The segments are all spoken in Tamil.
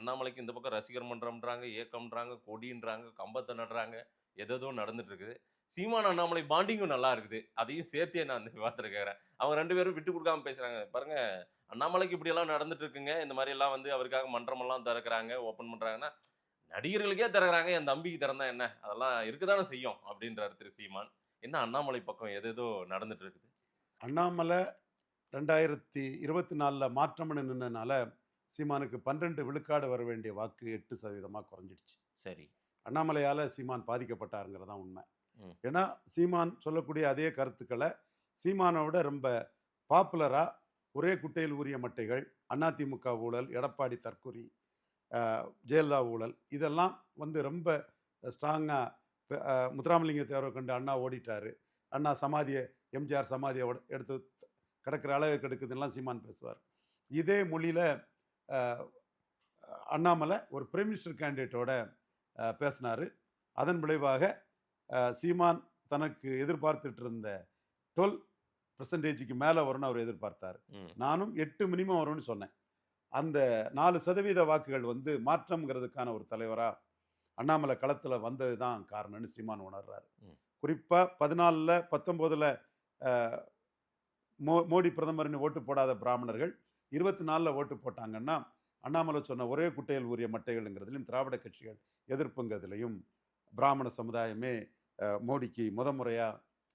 அண்ணாமலைக்கு இந்த பக்கம் ரசிகர் மன்றம்ன்றாங்க, இயக்கம்ன்றாங்க, கொடின்றாங்க, கம்பத்த நடுறாங்க. ஏதேதோ நடந்துட்டு இருக்குது. சீமான், அண்ணாமலை பாண்டிங்கும் நல்லா இருக்குது. அதையும் சேர்த்தே நான் இந்த விவாதத்துல கேட்கிறேன். அவங்க 2 பேரும் விட்டு குடுக்காம பேசுறாங்க. பாருங்க, அண்ணாமலைக்கு இப்படியெல்லாம் நடந்துட்டு இருக்குங்க. இந்த மாரியெல்லாம் வந்து அவருக்காக மன்றமெல்லாம் திறக்குறாங்க, ஓப்பன் பண்றாங்கன்னா, நடிகர்களுக்கே திறக்குறாங்க. என் தம்பிக்கு திறந்தா என்ன? அதெல்லாம் இருக்க தானே செய்யும் அப்படின்றாரு திரு சீமான். என்ன அண்ணாமலை பக்கம் ஏதேதோ நடந்துட்டு இருக்குது. அண்ணாமலை 2024ல மாற்றம்னு நின்னனால, சீமானுக்கு 12 விழுக்காடு வர வேண்டிய வாக்கு 8% குறைஞ்சிடுச்சு. சரி. அண்ணாமலையால சீமான் பாதிக்கப்பட்டாருங்கிறது தான் உண்மை. ம். ஏன்னா, சீமான் சொல்லக்கூடிய அதே கருத்துக்கள சீமானை விட ரொம்ப பாப்புலரா ஒரே குட்டையில் ஊறிய மட்டைகள், அதிமுக ஊழல், எடப்பாடி தற்குறி, ஜெயலலிதா ஊழல் இதெல்லாம் வந்து ரொம்ப ஸ்ட்ராங்கா முத்துராமலிங்க தேவரை கண்டு அண்ணா ஓடிட்டாரு. அண்ணா சமாதிய எம்ஜிஆர் சமாதிய எடுத்து கிடக்கிற அளவுக்கு எடுக்குதுலாம் சீமான் பேசுவார். இதே மொழியில அ அண்ணாமலை ஒரு பிரைம் மினிஸ்டர் கேண்டிடேட்டோட பேசினாரு. அதன் விளைவாக சீமான் தனக்கு எதிர்பார்த்துட்டு இருந்த 12% மேல வரும்னு அவர் எதிர்பார்த்தார். ம். நானும் 8 மினிமம் வரும்னு சொன்னேன். அந்த 4% வாக்குகள் வந்து மாற்றம்ங்கிறதுக்கான ஒரு தலைவரா அண்ணாமலை களத்துல வந்தது தான் காரணம்னு சீமான் உணர்றாரு. ம். குறிப்பா 14ல 19ல மோடி பிரதமர்னு ஓட்டு போடாத பிராமணர்கள் 24ல ஓட்டு போட்டாங்கன்னா, அண்ணாமலை சொன்ன ஒரே குட்டையில் ஊறிய மட்டைகள்ங்கிறதுலையும் திராவிட கட்சிகள் எதிர்ப்புங்கிறதுலையும் பிராமண சமுதாயமே மோடிக்கு முறையா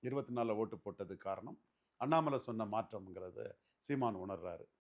24ல ஓட்டு போட்டது காரணம். அண்ணாமலை சொன்ன மாற்றம்ங்கிறத சீமான் உணர்றாரு.